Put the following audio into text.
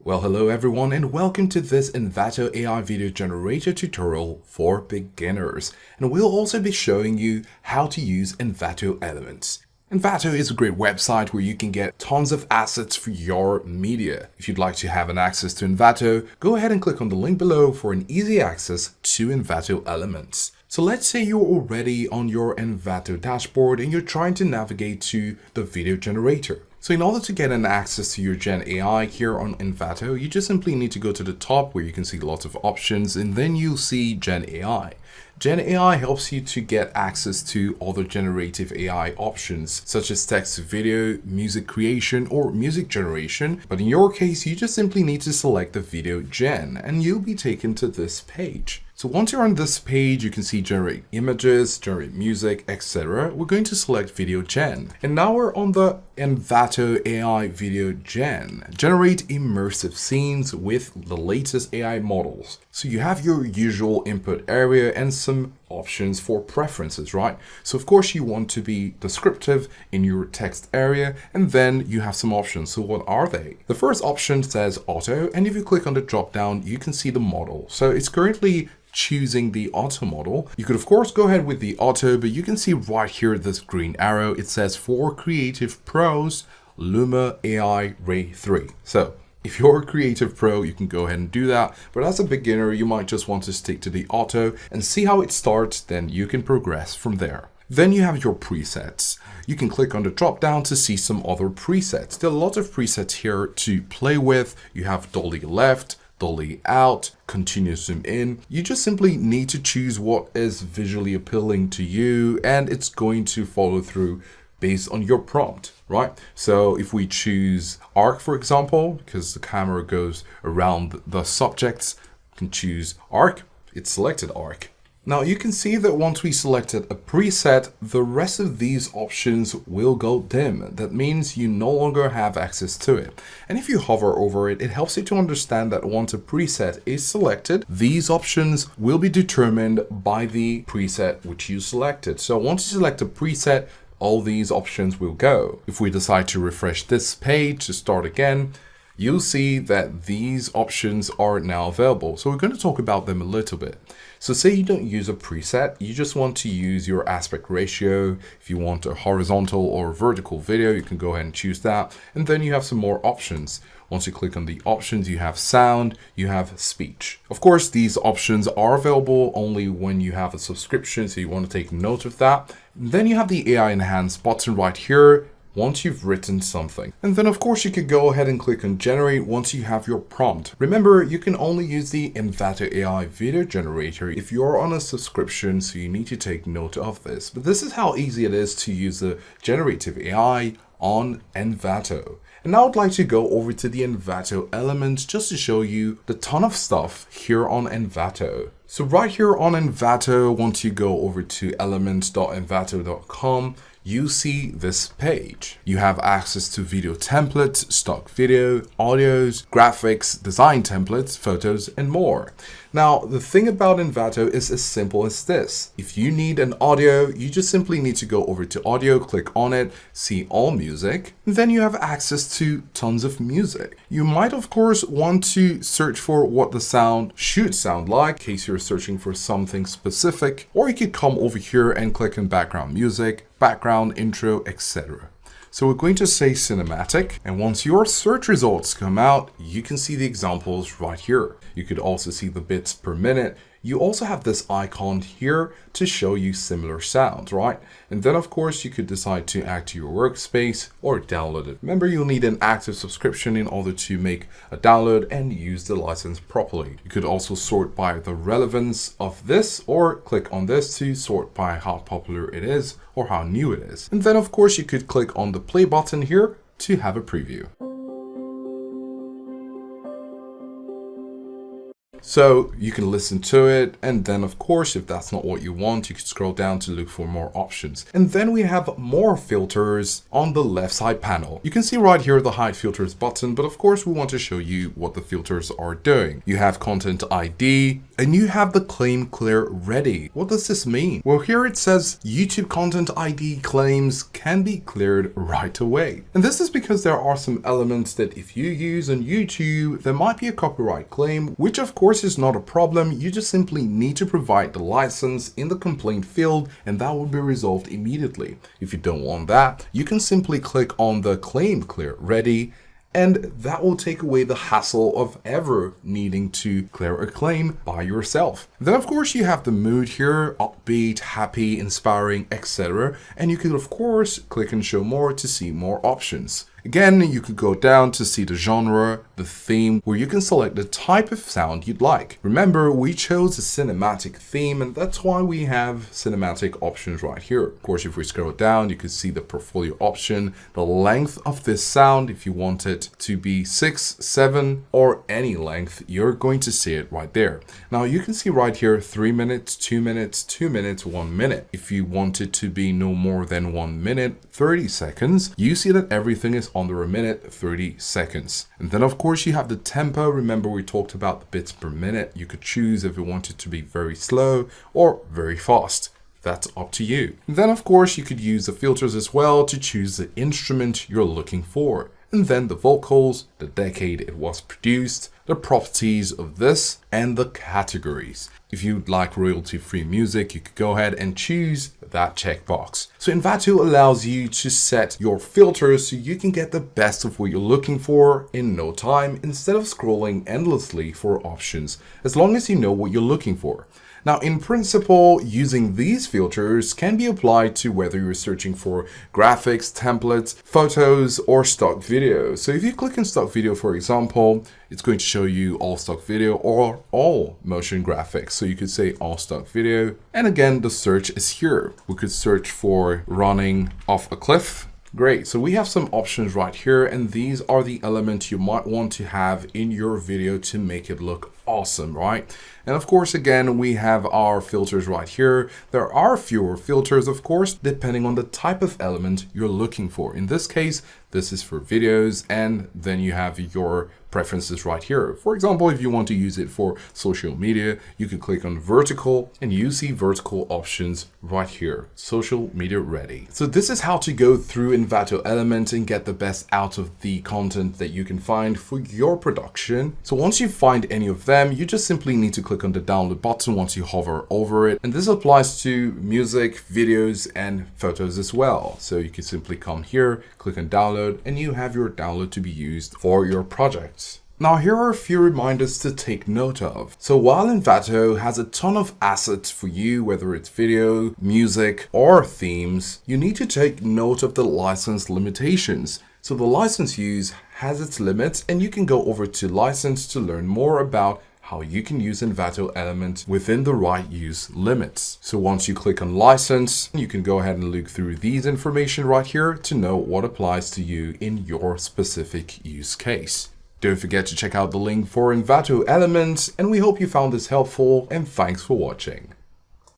Well, hello everyone and welcome to this Envato AI Video Generator tutorial for beginners. And we'll also be showing you how to use Envato Elements. Envato is a great website where you can get tons of assets for your media. If you'd like to have an access to Envato, go ahead and click on the link below for an easy access to Envato Elements. So let's say you're already on your Envato dashboard and you're trying to navigate to the video generator. So in order to get an access to your Gen AI here on Envato, you just simply need to go to the top where you can see lots of options and then you'll see Gen AI. Gen AI helps you to get access to other generative AI options such as text to video, music creation, or music generation. But in your case, you just simply need to select the video gen and you'll be taken to this page. So once you're on this page, you can see generate images, generate music, etc. We're going to select video gen. And now we're on the Envato AI Video Gen. Generate immersive scenes with the latest AI models. So you have your usual input area and some options for preferences, right? So of course you want to be descriptive in your text area and then you have some options. So what are they? The first option says auto, and if you click on the drop down, you can see the model. So it's currently choosing the auto model. You could of course go ahead with the auto, but you can see right here this green arrow. It says for creative pros, Luma AI Ray 3. So if you're a creative pro, you can go ahead and do that. But as a beginner, you might just want to stick to the auto and see how it starts. Then you can progress from there. Then you have your presets. You can click on the drop down to see some other presets. There are a lot of presets here to play with. You have dolly left, dolly out, continuous zoom in. You just simply need to choose what is visually appealing to you and it's going to follow through based on your prompt, right? So if we choose arc, for example, because the camera goes around the subjects, you can choose arc, it's selected arc. Now you can see that once we selected a preset, the rest of these options will go dim. That means you no longer have access to it. And if you hover over it, it helps you to understand that once a preset is selected, these options will be determined by the preset which you selected. So once you select a preset, all these options will go. If we decide to refresh this page to start again, you'll see that these options are now available. So we're going to talk about them a little bit. So say you don't use a preset, you just want to use your aspect ratio. If you want a horizontal or vertical video, you can go ahead and choose that. And then you have some more options. Once you click on the options, you have sound, you have speech. Of course, these options are available only when you have a subscription, so you want to take note of that. Then you have the AI Enhance button right here once you've written something. And then of course you could go ahead and click on generate once you have your prompt. Remember, you can only use the Envato AI Video Generator if you're on a subscription, so you need to take note of this. But this is how easy it is to use the generative AI on Envato. And now I'd like to go over to the Envato Elements just to show you the ton of stuff here on Envato. So right here on Envato, once you go over to elements.envato.com, you see this page. You have access to video templates, stock video, audios, graphics, design templates, photos, and more. Now, the thing about Envato is as simple as this. If you need an audio, you just simply need to go over to audio, click on it, see all music, and then you have access to tons of music. You might, of course, want to search for what the sound should sound like in case you're searching for something specific, or you could come over here and click on background music, background, intro, etc. So we're going to say cinematic, and once your search results come out, you can see the examples right here. You could also see the bits per minute. You also have this icon here to show you similar sounds, right? And then of course you could decide to add to your workspace or download it. Remember, you'll need an active subscription in order to make a download and use the license properly. You could also sort by the relevance of this or click on this to sort by how popular it is or how new it is. And then of course you could click on the play button here to have a preview. So you can listen to it, and then of course, if that's not what you want, you can scroll down to look for more options. And then we have more filters on the left side panel. You can see right here the hide filters button, but of course we want to show you what the filters are doing. You have content ID and you have the claim clear ready. What does this mean? Well, here it says YouTube content ID claims can be cleared right away. And this is because there are some elements that if you use on YouTube, there might be a copyright claim, which of course is not a problem. You just simply need to provide the license in the complaint field and that will be resolved immediately. If you don't want that, you can simply click on the claim clear ready, and that will take away the hassle of ever needing to clear a claim by yourself. Then of course you have the mood here, upbeat, happy, inspiring, etc. And you can of course click and show more to see more options. Again, you could go down to see the genre, the theme, where you can select the type of sound you'd like. Remember, we chose a cinematic theme, and that's why we have cinematic options right here. Of course, if we scroll down, you can see the portfolio option, the length of this sound. If you want it to be 6, 7, or any length, you're going to see it right there. Now, you can see right here, 3 minutes, 2 minutes, 2 minutes, 1 minute. If you want it to be no more than 1 minute, 30 seconds, you see that everything is under a minute, 30 seconds. And then of course you have the tempo. Remember we talked about the bits per minute. You could choose if you want it to be very slow or very fast. That's up to you. And then of course you could use the filters as well to choose the instrument you're looking for. And then the vocals, the decade it was produced, the properties of this, and the categories. If you'd like royalty-free music, you could go ahead and choose that checkbox. So Envato allows you to set your filters so you can get the best of what you're looking for in no time instead of scrolling endlessly for options, as long as you know what you're looking for. Now, in principle, using these filters can be applied to whether you're searching for graphics, templates, photos, or stock video. So if you click on stock video, for example, it's going to show you all stock video or all motion graphics. So you could say all stock video. And again, the search is here. We could search for running off a cliff. Great, so we have some options right here, and these are the elements you might want to have in your video to make it look awesome, right? And of course, again, we have our filters right here. There are fewer filters, of course, depending on the type of element you're looking for. In this case, this is for videos, and then you have your preferences right here. For example, if you want to use it for social media, you can click on vertical and you see vertical options right here, social media ready. So this is how to go through Envato Elements and get the best out of the content that you can find for your production. So once you find any of them, you just simply need to click on the download button once you hover over it. And this applies to music, videos, and photos as well. So you can simply come here, click on download, and you have your download to be used for your project. Now here are a few reminders to take note of. So while Envato has a ton of assets for you, whether it's video, music, or themes, you need to take note of the license limitations. So the license use has its limits, and you can go over to license to learn more about how you can use Envato Elements within the right use limits. So once you click on license, you can go ahead and look through these information right here to know what applies to you in your specific use case. Don't forget to check out the link for Envato Elements, and we hope you found this helpful, and thanks for watching.